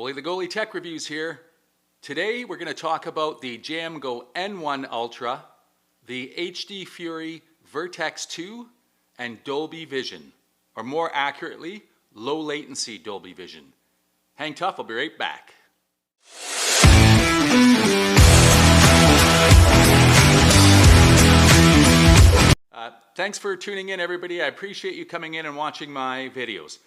Oli the Goalie Tech Reviews here. Today we're going to talk about the JMGO N1 Ultra, the HDFURY Vertex 2, and Dolby Vision, or more accurately, low latency Dolby Vision. Hang tough, I'll be right back. Thanks for tuning in, everybody. I appreciate you coming in and watching my videos.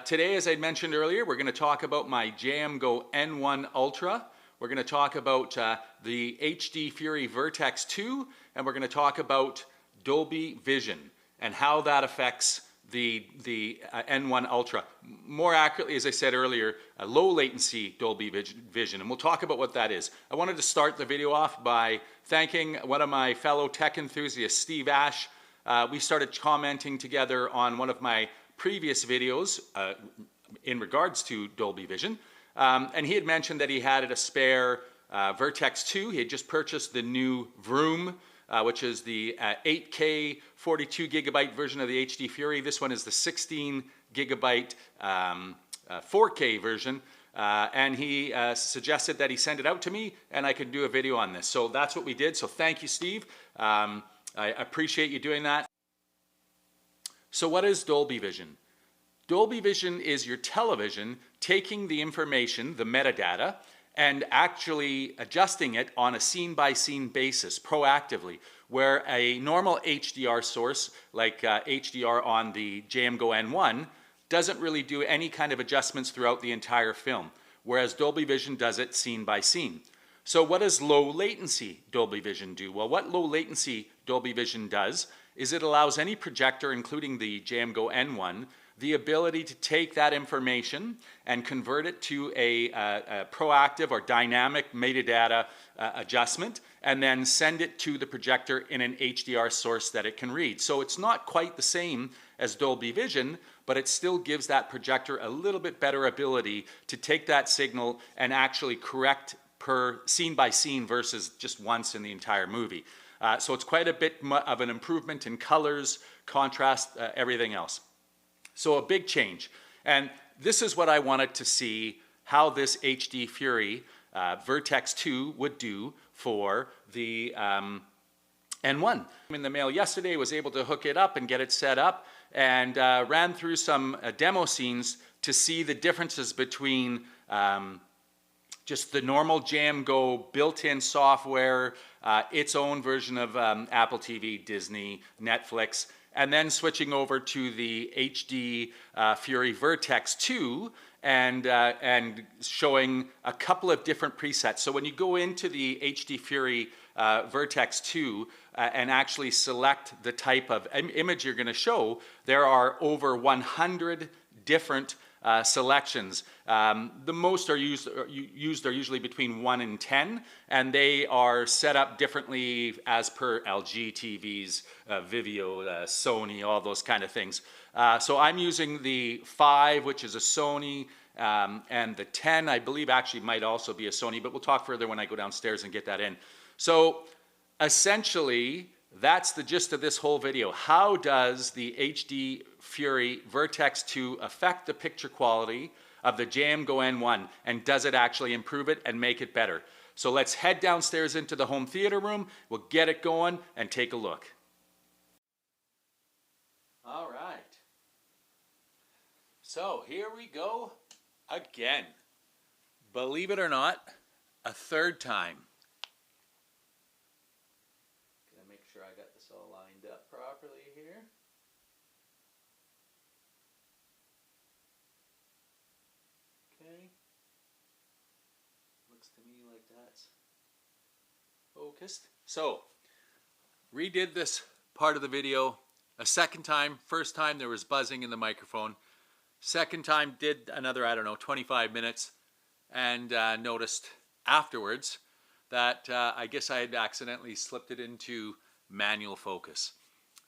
Today, as I mentioned earlier, we're going to talk about my JMGO N1 Ultra. We're going to talk about the HDFURY Vertex 2, and we're going to talk about Dolby Vision and how that affects the N1 Ultra. More accurately, as I said earlier, a low latency Dolby Vision, and we'll talk about what that is. I wanted to start the video off by thanking one of my fellow tech enthusiasts, Steve Ash. We started commenting together on one of my previous videos in regards to Dolby Vision, and he had mentioned that he had a spare Vertex 2. He had just purchased the new Vroom, which is the 8K 42 gigabyte version of the HDFURY. This one is the 16 gigabyte 4K version, and he suggested that he send it out to me and I could do a video on this. So that's what we did. So thank you, Steve. I appreciate you doing that. So what is Dolby Vision? Dolby Vision is your television taking the information, the metadata, and actually adjusting it on a scene-by-scene basis proactively, where a normal HDR source, like HDR on the JMGO N1, doesn't really do any kind of adjustments throughout the entire film, whereas Dolby Vision does it scene by scene. So what does low latency Dolby Vision do? Well, what low latency Dolby Vision does is it allows any projector, including the JMGO N1, the ability to take that information and convert it to a proactive or dynamic metadata adjustment, and then send it to the projector in an HDR source that it can read. So it's not quite the same as Dolby Vision, but it still gives that projector a little bit better ability to take that signal and actually correct per scene by scene versus just once in the entire movie. So it's quite a bit of an improvement in colors, contrast, everything else. So a big change. And this is what I wanted to see how this HDFURY Vertex 2 would do for the N1. In the mail yesterday, was able to hook it up and get it set up, and ran through some demo scenes to see the differences between just the normal JMGO built-in software, its own version of Apple TV, Disney, Netflix, and then switching over to the HDFURY Vertex 2 and showing a couple of different presets. So when you go into the HDFURY Vertex 2 and actually select the type of image you're going to show, there are over 100 different selections. The most are used are usually between 1 and 10, and they are set up differently as per LG TVs, Vivio, Sony, all those kind of things. So I'm using the 5, which is a Sony, and the 10, I believe, actually might also be a Sony, but we'll talk further when I go downstairs and get that in. So essentially, that's the gist of this whole video. How does the HDFURY Vertex 2 affect the picture quality of the JMGO N1, and does it actually improve it and make it better? So let's head downstairs into the home theater room, we'll get it going and take a look. All right. So here we go again. Believe it or not, a third time. Make sure I got this all lined up properly here. Okay. Looks to me like that's focused. So, redid this part of the video a second time. First time there was buzzing in the microphone. Second time did another, I don't know, 25 minutes, and noticed afterwards that I guess I had accidentally slipped it into manual focus.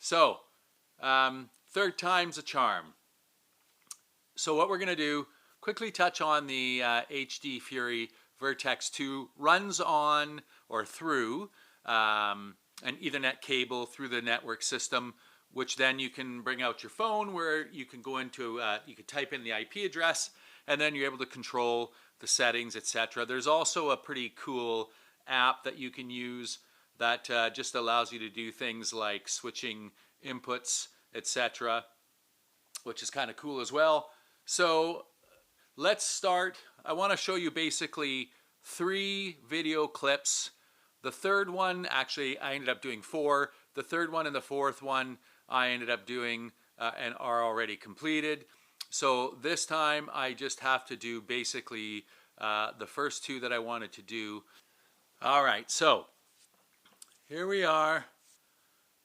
So, third time's a charm. So what we're going to do, quickly touch on the HDFURY Vertex 2. Runs on or through an Ethernet cable through the network system, which then you can bring out your phone, where you can go into, you can type in the IP address, and then you're able to control the settings, etc. There's also a pretty cool app that you can use that just allows you to do things like switching inputs, etc., which is kind of cool as well. So let's start. I want to show you basically 3 video clips. The third one, actually, I ended up doing 4. The third one and the fourth one I ended up doing and are already completed. So this time I just have to do basically the first 2 that I wanted to do. All right, so here we are,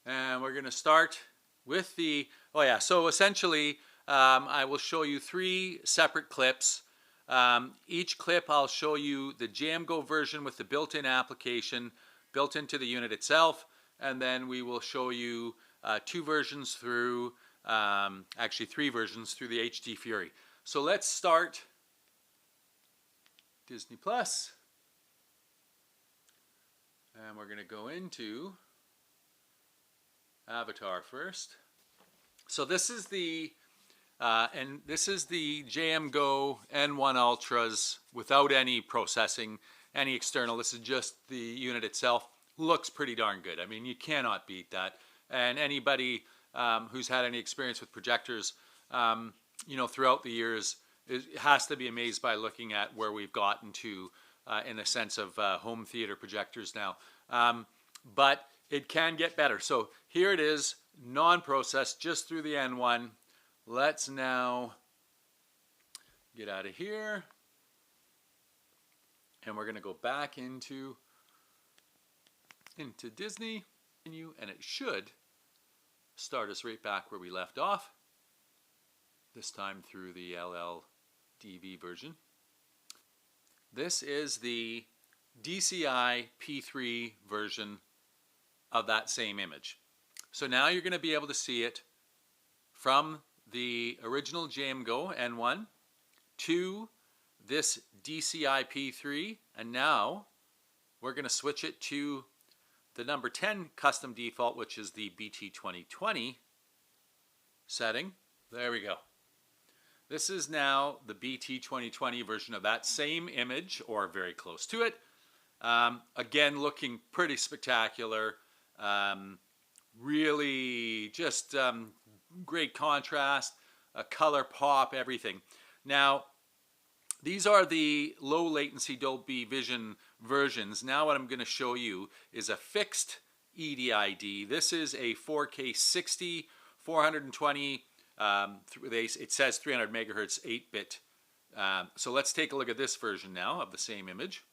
and we're going to start with the, so essentially I will show you 3 separate clips. Each clip I'll show you the JMGO version with the built-in application built into the unit itself, and then we will show you 2 versions through, actually 3 versions through the HDFURY. So let's start Disney Plus, and we're going to go into Avatar first. So this is the JMGO N1 Ultras without any processing, any external. This is just the unit itself. Looks pretty darn good. I mean, you cannot beat that. And anybody who's had any experience with projectors, you know, throughout the years, has to be amazed by looking at where we've gotten to in the sense of home theater projectors now. But it can get better. So here it is, non-processed, just through the N1. Let's now get out of here, and we're going to go back into Disney, and it should start us right back where we left off, this time through the LLDV version. This is the DCI P3 version of that same image. So now you're going to be able to see it from the original JMGO N1 to this DCI P3, and now we're going to switch it to the number 10 custom default, which is the BT 2020 setting. There we go. This is now the BT 2020 version of that same image, or very close to it. Again, looking pretty spectacular. Really just great contrast, color pop, everything. Now, these are the low latency Dolby Vision versions. Now what I'm going to show you is a fixed EDID. This is a 4K 60, 420, it says 300 megahertz 8-bit. So let's take a look at this version now of the same image.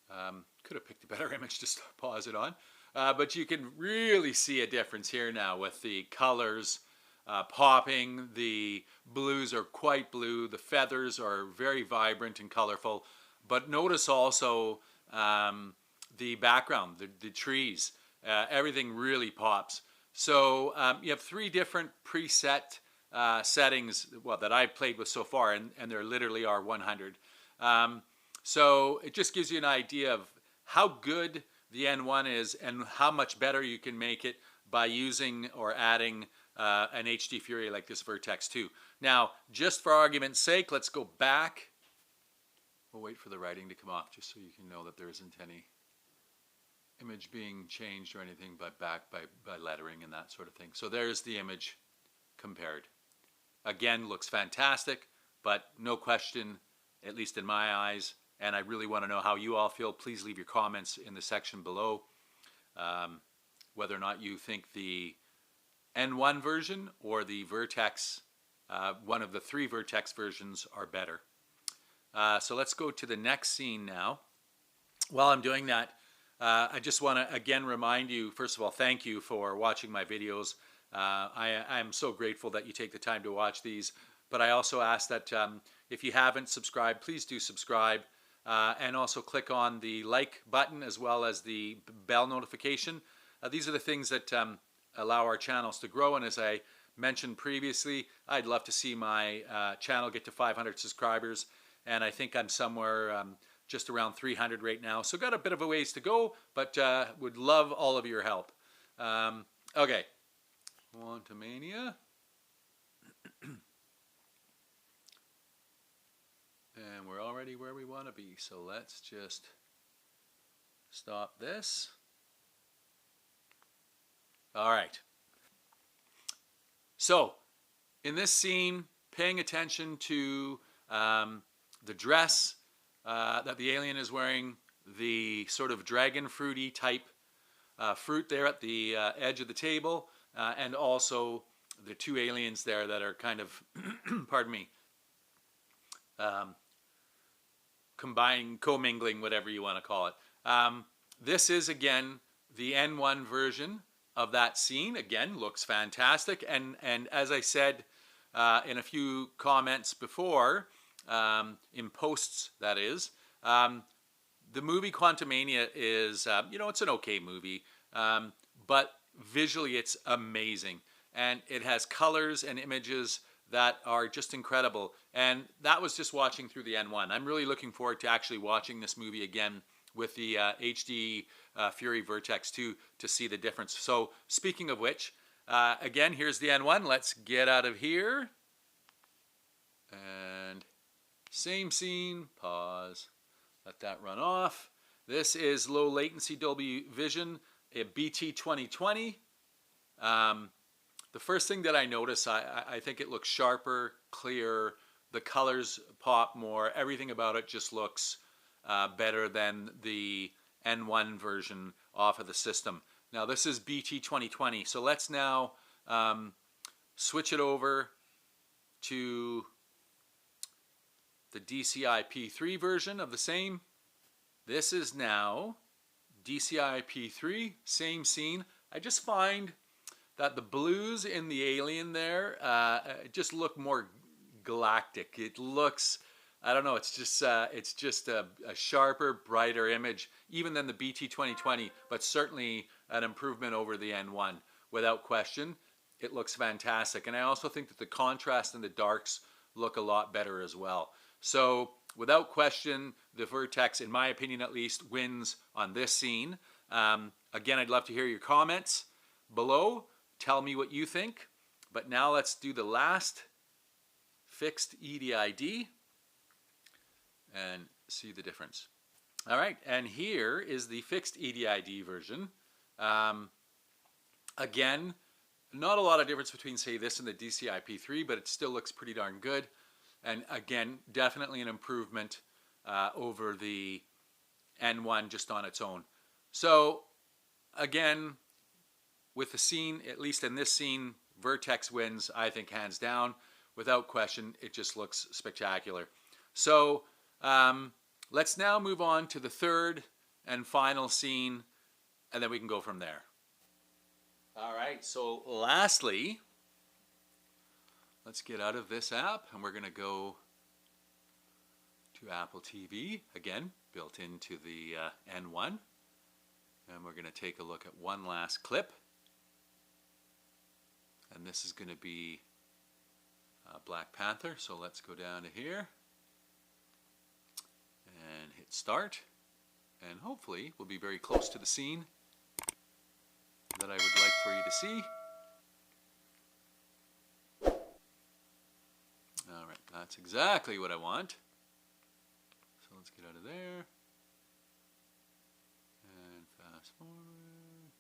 Could have picked a better image to pause it on. But you can really see a difference here now with the colors popping. The blues are quite blue. The feathers are very vibrant and colorful. But notice also the background, the trees. Everything really pops. So you have 3 different preset settings, well, that I've played with so far, and there literally are 100. So it just gives you an idea of how good the N1 is and how much better you can make it by using or adding an HDFURY like this Vertex2. Now, just for argument's sake, let's go back. We'll wait for the writing to come off just so you can know that there isn't any image being changed or anything by lettering and that sort of thing. So there's the image compared. Again, looks fantastic, but no question, at least in my eyes, and I really want to know how you all feel. Please leave your comments in the section below, whether or not you think the N1 version or the Vertex, one of the 3 Vertex versions, are better. So let's go to the next scene now. While I'm doing that, I just want to again remind you, first of all, thank you for watching my videos. I'm so grateful that you take the time to watch these, but I also ask that if you haven't subscribed, please do subscribe, and also click on the like button as well as the bell notification. These are the things that allow our channels to grow, and as I mentioned previously, I'd love to see my channel get to 500 subscribers, and I think I'm somewhere just around 300 right now, so got a bit of a ways to go, but would love all of your help. Okay, Quantumania. And we're already where we want to be. So let's just stop this. All right. So in this scene, paying attention to the dress that the alien is wearing, the sort of dragon fruity type fruit there at the edge of the table, and also the two aliens there that are kind of, pardon me, commingling, whatever you want to call it. This is, again, the N1 version of that scene. Again, looks fantastic. And as I said in a few comments before, in posts that is, the movie Quantumania is, it's an okay movie, but visually it's amazing. And it has colors and images that are just incredible. And that was just watching through the N1. I'm really looking forward to actually watching this movie again with the HDFURY Vertex 2 to see the difference. So speaking of which, again, here's the N1. Let's get out of here. And same scene, pause, let that run off. This is low latency Dolby Vision, a BT 2020. The first thing that I notice, I think it looks sharper, clearer, the colors pop more, everything about it just looks better than the N1 version off of the system. Now this is BT 2020, so let's now switch it over to the DCI-P3 version of the same. This is now DCI-P3, same scene. I just find that the blues in the alien there just look more galactic. It looks, I don't know, it's just a sharper, brighter image, even than the BT 2020, but certainly an improvement over the N1. Without question, it looks fantastic. And I also think that the contrast and the darks look a lot better as well. So without question, the Vertex, in my opinion at least, wins on this scene. Again, I'd love to hear your comments below. Tell me what you think. But now let's do the last fixed EDID and see the difference. All right, and here is the fixed EDID version. Again, not a lot of difference between, say, this and the DCI-P3, but it still looks pretty darn good. And again, definitely an improvement over the N1 just on its own. So again, with the scene, at least in this scene, Vertex wins, I think, hands down. Without question, it just looks spectacular. So let's now move on to the third and final scene, and then we can go from there. All right, so lastly, let's get out of this app, and we're going to go to Apple TV, again, built into the N1. And we're going to take a look at one last clip. And this is going to be Black Panther, so let's go down to here and hit start. And hopefully we'll be very close to the scene that I would like for you to see. Alright, that's exactly what I want. So let's get out of there. And fast forward.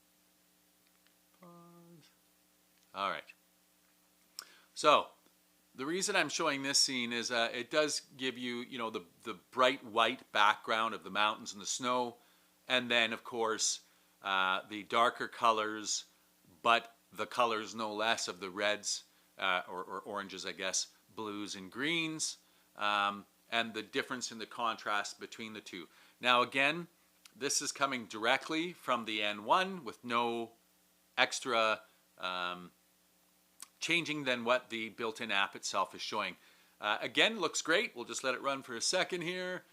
Pause. Alright. So, the reason I'm showing this scene is it does give you, the bright white background of the mountains and the snow. And then, of course, the darker colors, but the colors no less of the reds, or oranges, I guess, blues and greens, and the difference in the contrast between the two. Now again, this is coming directly from the N1 with no extra changing than what the built-in app itself is showing. Again, looks great. We'll just let it run for a second here.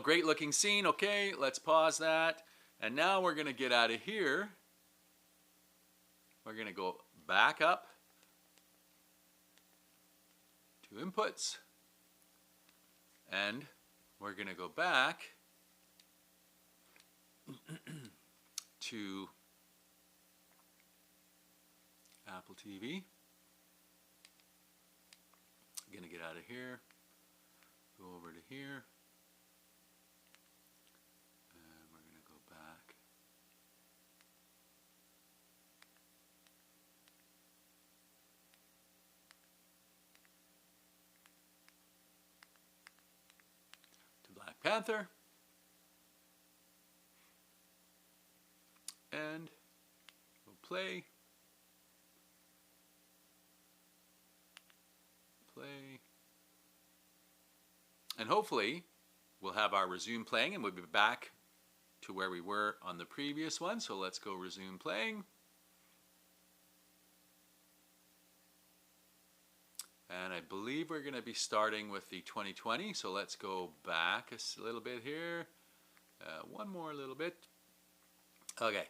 Great looking scene. Okay, let's pause that. And now we're going to get out of here. We're going to go back up to inputs, and we're going to go back to Apple TV. I'm going to get out of here, go over to here, and we're going to go back. To Black Panther. And we'll play. And hopefully we'll have our resume playing and we'll be back to where we were on the previous one. So let's go resume playing. And I believe we're going to be starting with the 2020. So let's go back a little bit here. One more little bit. Okay,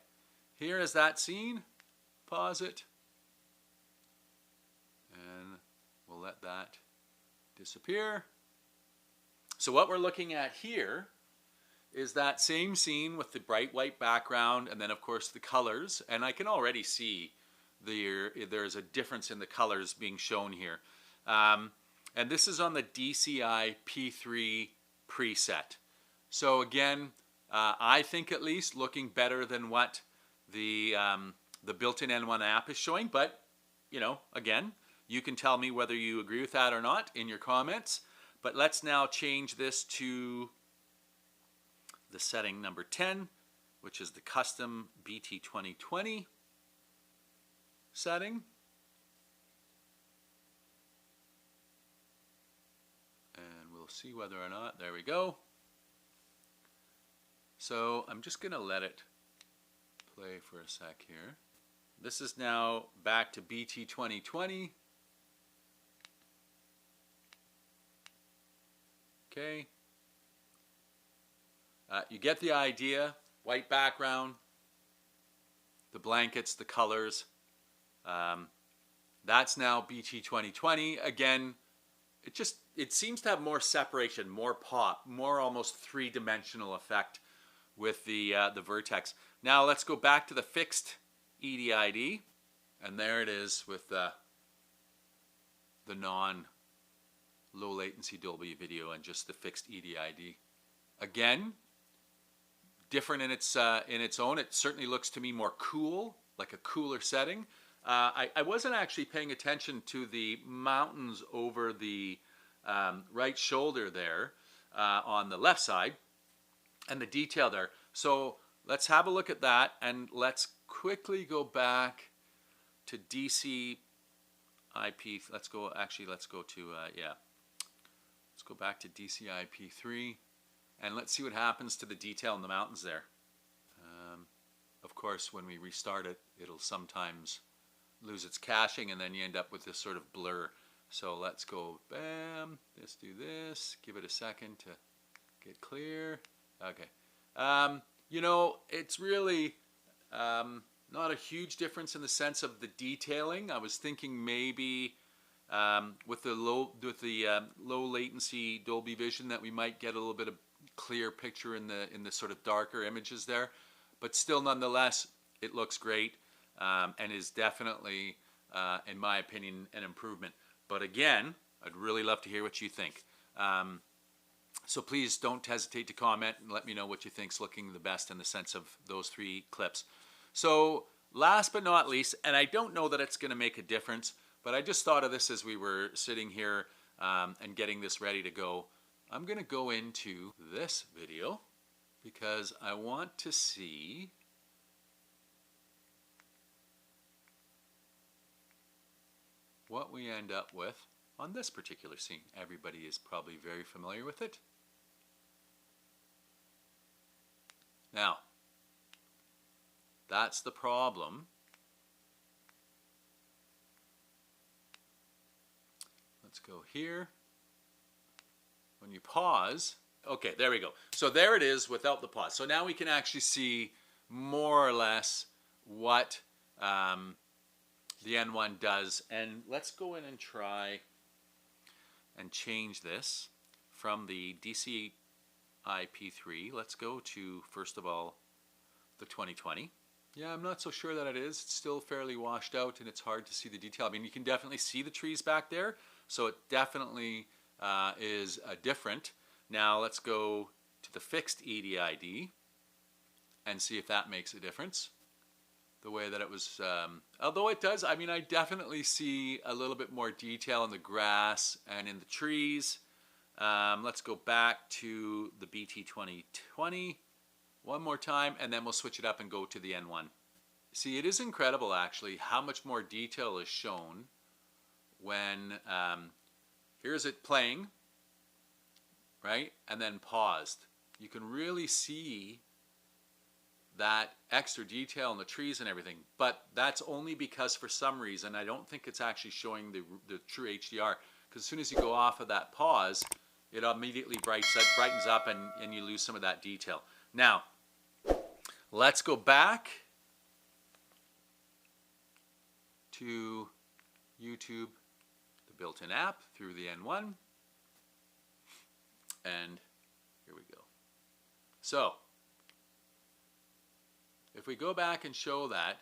here is that scene. Pause it. And we'll let that disappear. So what we're looking at here is that same scene with the bright white background and then of course the colors, and I can already see there's a difference in the colors being shown here. And this is on the DCI P3 preset. So again, I think at least looking better than what the built-in N1 app is showing, but you know, again, you can tell me whether you agree with that or not in your comments. But let's now change this to the setting number 10, which is the custom BT 2020 setting. And we'll see whether or not, there we go. So I'm just going to let it play for a sec here. This is now back to BT 2020. Okay. You get the idea. White background, the blankets, the colors. That's now BT 2020. Again, it seems to have more separation, more pop, more almost three-dimensional effect with the Vertex. Now let's go back to the fixed EDID, and there it is with the non-low latency Dolby video and just the fixed EDID. Again, different in its own. It certainly looks to me more cool, like a cooler setting. I wasn't actually paying attention to the mountains over the right shoulder there on the left side and the detail there. So let's have a look at that, and let's quickly go back to DC IP. Let's go to let's go back to DCI-P3, and let's see what happens to the detail in the mountains there. Of course, when we restart it, it'll sometimes lose its caching, and then you end up with this sort of blur. So let's go, bam, let's do this, give it a second to get clear. Okay. You know, it's really not a huge difference in the sense of the detailing. I was thinking maybe with the low latency Dolby Vision that we might get a little bit of clear picture in the sort of darker images there, but still nonetheless it looks great and is definitely in my opinion an improvement. But again, I'd really love to hear what you think. So please don't hesitate to comment and let me know what you think's looking the best in the sense of those three clips. So last but not least, and I don't know that it's going to make a difference, but I just thought of this as we were sitting here and getting this ready to go. I'm going to go into this video because I want to see what we end up with on this particular scene. Everybody is probably very familiar with it. Now, that's the problem. Let's go here. When you pause, okay, there we go. So there it is without the pause. So now we can actually see more or less what the N1 does. And let's go in and try and change this from the DCI P3. Let's go to, first of all, the 2020. Yeah, I'm not so sure that it is. It's still fairly washed out and it's hard to see the detail. I mean, you can definitely see the trees back there, so it definitely is different. Now let's go to the fixed EDID and see if that makes a difference. The way that it was, although it does, I mean, I definitely see a little bit more detail in the grass and in the trees. Let's go back to the BT2020 one more time, and then we'll switch it up and go to the N1. See, it is incredible actually how much more detail is shown when, here's it playing, right, and then paused. You can really see that extra detail in the trees and everything, but that's only because for some reason I don't think it's actually showing the true HDR, because as soon as you go off of that pause, it immediately brightens up and you lose some of that detail. Now, let's go back to YouTube, the built-in app through the N1, and here we go. So, if we go back and show that,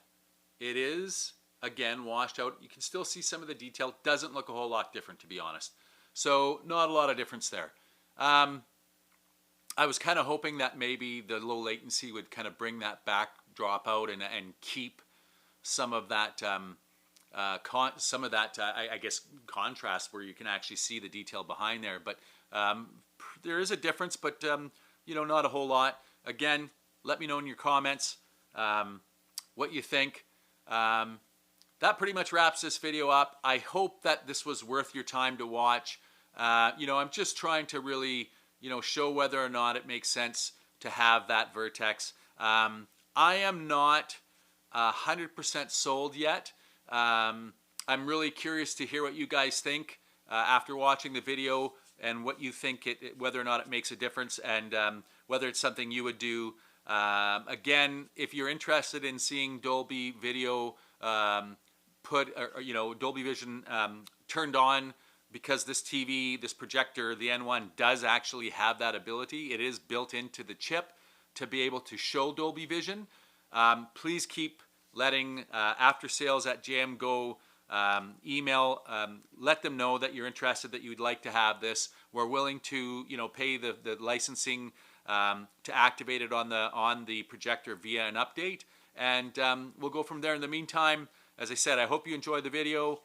it is, again, washed out. You can still see some of the detail. Doesn't look a whole lot different, to be honest. So, not a lot of difference there. I was kind of hoping that maybe the low latency would kind of bring that backdrop out and keep some of that, I guess, contrast where you can actually see the detail behind there. But there is a difference, but, you know, not a whole lot. Again, let me know in your comments what you think. That pretty much wraps this video up. I hope that this was worth your time to watch. You know, I'm just trying to really, you know, show whether or not it makes sense to have that Vertex. I am not 100% sold yet. I'm really curious to hear what you guys think after watching the video, and what you think whether or not it makes a difference, and whether it's something you would do. Again, if you're interested in seeing Dolby Video Dolby Vision turned on, because this TV, this projector, the N1 does actually have that ability. It is built into the chip to be able to show Dolby Vision. Please keep letting after sales at JMGO email, let them know that you're interested, that you'd like to have this. We're willing to, you know, pay the licensing to activate it on the projector via an update, and we'll go from there. In the meantime, as I said, I hope you enjoyed the video.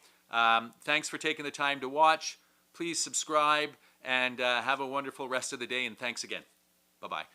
Thanks for taking the time to watch. Please subscribe, and have a wonderful rest of the day, and thanks again. Bye-bye.